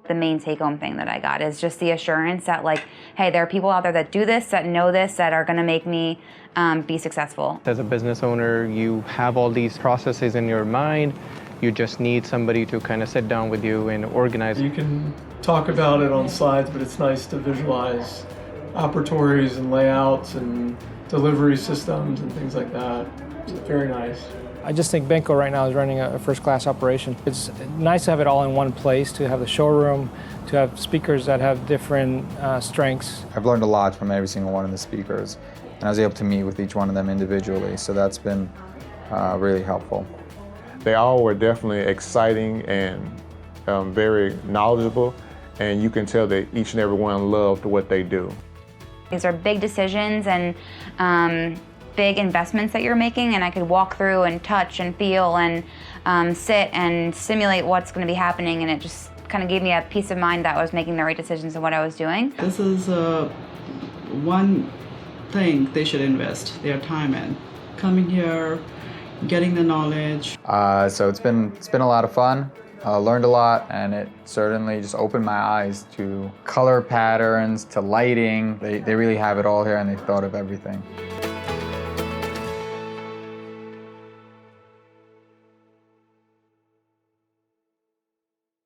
the main take-home thing that I got is just the assurance that, like, hey, there are people out there that do this, that know this, that are going to make me be successful. As a business owner, you have all these processes in your mind. You just need somebody to kind of sit down with you and organize. You can talk about it on slides, but it's nice to visualize operatories and layouts and delivery systems and things like that. It's very nice. I just think Benco right now is running a first-class operation. It's nice to have it all in one place, to have the showroom, to have speakers that have different strengths. I've learned a lot from every single one of the speakers, and I was able to meet with each one of them individually, so that's been really helpful. They all were definitely exciting and very knowledgeable, and you can tell that each and every one loved what they do. These are big decisions and big investments that you're making, and I could walk through and touch and feel and sit and simulate what's going to be happening, and it just kind of gave me a peace of mind that I was making the right decisions in what I was doing. This is one thing they should invest their time in. Coming here, getting the knowledge. So it's been a lot of fun. Learned a lot, and it certainly just opened my eyes to color patterns, to lighting. They really have it all here, and they've thought of everything.